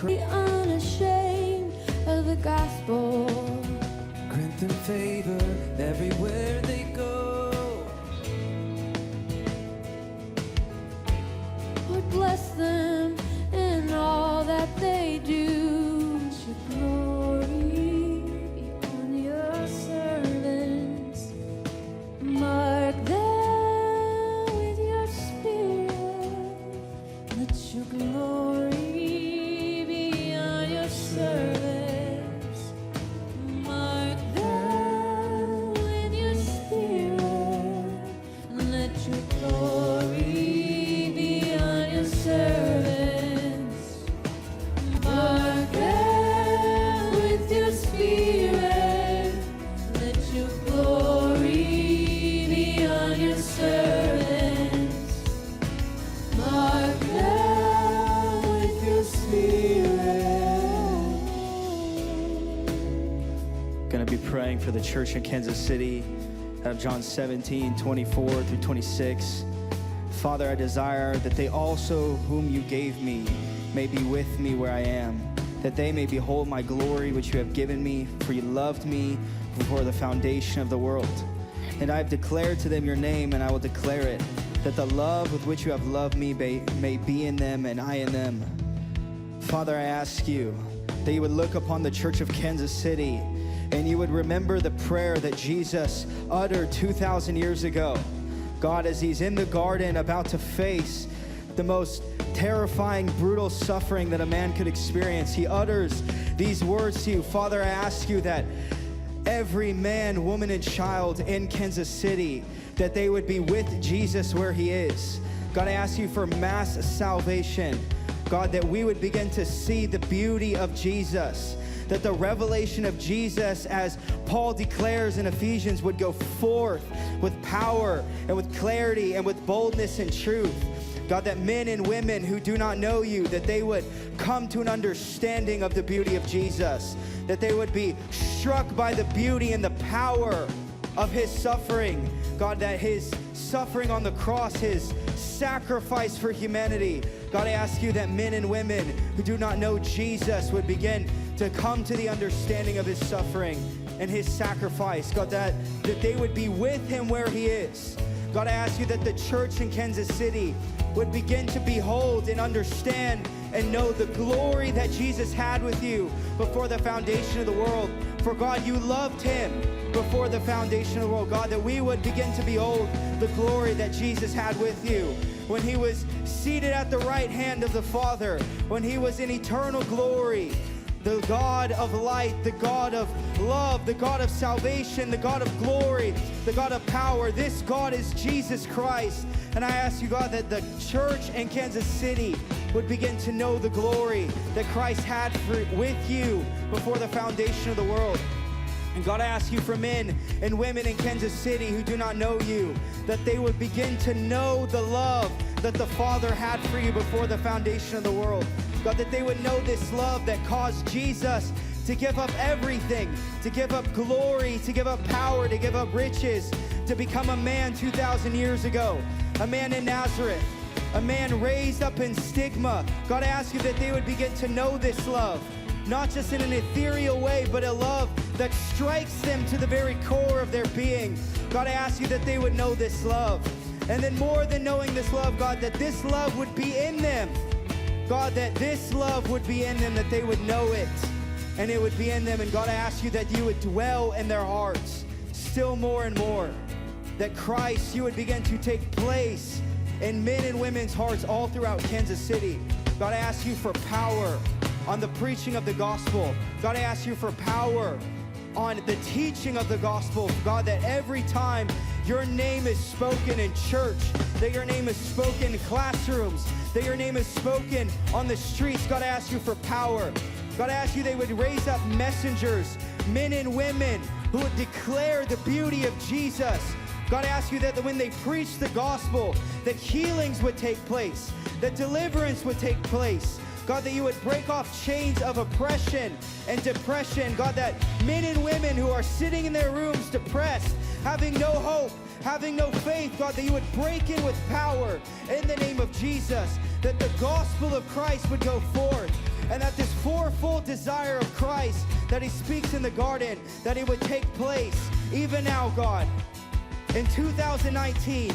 unashamed of the gospel. Strength and favor everywhere they go. Lord, bless them in all that they do. Your glory be on your servants. Mark them with your spirit. Let your glory be on your servants. Mark them with your spirit. Let your glory be on your servants. Mark them with your spirit. Let your glory be on your servants. Mark them with your spirit. Going to be praying for the church in Kansas City out of John 17:24 through 26. Father, I desire that they also whom you gave me may be with me where I am, that they may behold my glory which you have given me, for you loved me before the foundation of the world. And I have declared to them your name, and I will declare it, that the love with which you have loved me may be in them and I in them. Father, I ask you that you would look upon the church of Kansas City and you would remember the prayer that Jesus uttered 2,000 years ago. God, as he's in the garden about to face the most terrifying, brutal suffering that a man could experience, he utters these words to you. Father, I ask you that every man, woman, and child in Kansas City, that they would be with Jesus where he is. God, I ask you for mass salvation. God, that we would begin to see the beauty of Jesus, that the revelation of Jesus, as Paul declares in Ephesians, would go forth with power and with clarity and with boldness and truth. God, that men and women who do not know you, that they would come to an understanding of the beauty of Jesus, that they would be struck by the beauty and the power of his suffering. God, that his suffering on the cross, his sacrifice for humanity. God, I ask you that men and women who do not know Jesus would begin to come to the understanding of his suffering and his sacrifice. God, that they would be with him where he is. God, I ask you that the church in Kansas City would begin to behold and understand and know the glory that Jesus had with you before the foundation of the world. For God, you loved him before the foundation of the world. God, that we would begin to behold the glory that Jesus had with you when he was seated at the right hand of the Father, when he was in eternal glory. The God of light, the God of love, the God of salvation, the God of glory, the God of power. This God is Jesus Christ. And I ask you, God, that the church in Kansas City would begin to know the glory that Christ had with you before the foundation of the world. And God, I ask you for men and women in Kansas City who do not know you, that they would begin to know the love that the Father had for you before the foundation of the world. God, that they would know this love that caused Jesus to give up everything, to give up glory, to give up power, to give up riches, to become a man 2,000 years ago, a man in Nazareth, a man raised up in stigma. God, I ask you that they would begin to know this love, not just in an ethereal way, but a love that strikes them to the very core of their being. God, I ask you that they would know this love. And then more than knowing this love, God, that this love would be in them. God, that this love would be in them, that they would know it, and it would be in them. And God, I ask you that you would dwell in their hearts still more and more, that Christ, you would begin to take place in men and women's hearts all throughout Kansas City. God, I ask you for power on the preaching of the gospel. God, I ask you for power on the teaching of the gospel. God, that every time your name is spoken in church, that your name is spoken in classrooms, that your name is spoken on the streets. God, I ask you for power. God, I ask you they would raise up messengers, men and women who would declare the beauty of Jesus. God, I ask you that when they preach the gospel, that healings would take place, that deliverance would take place. God, that you would break off chains of oppression and depression. God, that men and women who are sitting in their rooms depressed, having no hope, having no faith, God, that you would break in with power in the name of Jesus, that the gospel of Christ would go forth, and that this powerful desire of Christ that he speaks in the garden, that it would take place even now, God. In 2019,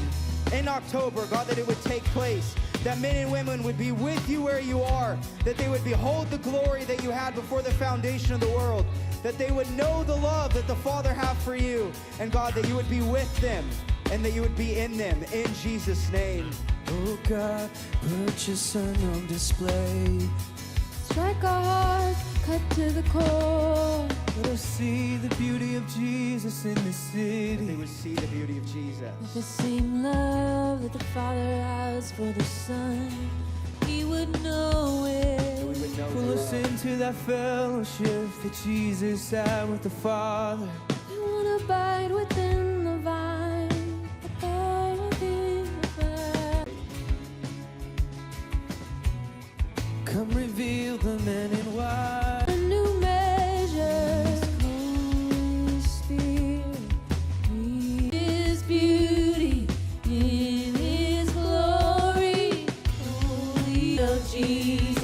in October, God, that it would take place, that men and women would be with you where you are, that they would behold the glory that you had before the foundation of the world, that they would know the love that the Father had for you, and God, that you would be with them and that you would be in them, in Jesus' name. Oh God, put your Son on display. Strike our hearts, cut to the core. Let us see the beauty of Jesus in the They city. would see the beauty of Jesus. The same love that the Father has for the Son, He would know That we it. would know Pull the us love. into that fellowship that Jesus had with the Father. We want to abide within the vine, abide within the vine. Come reveal the men in white. A new measure, Holy Spirit, in His beauty, in His glory, holy of Jesus.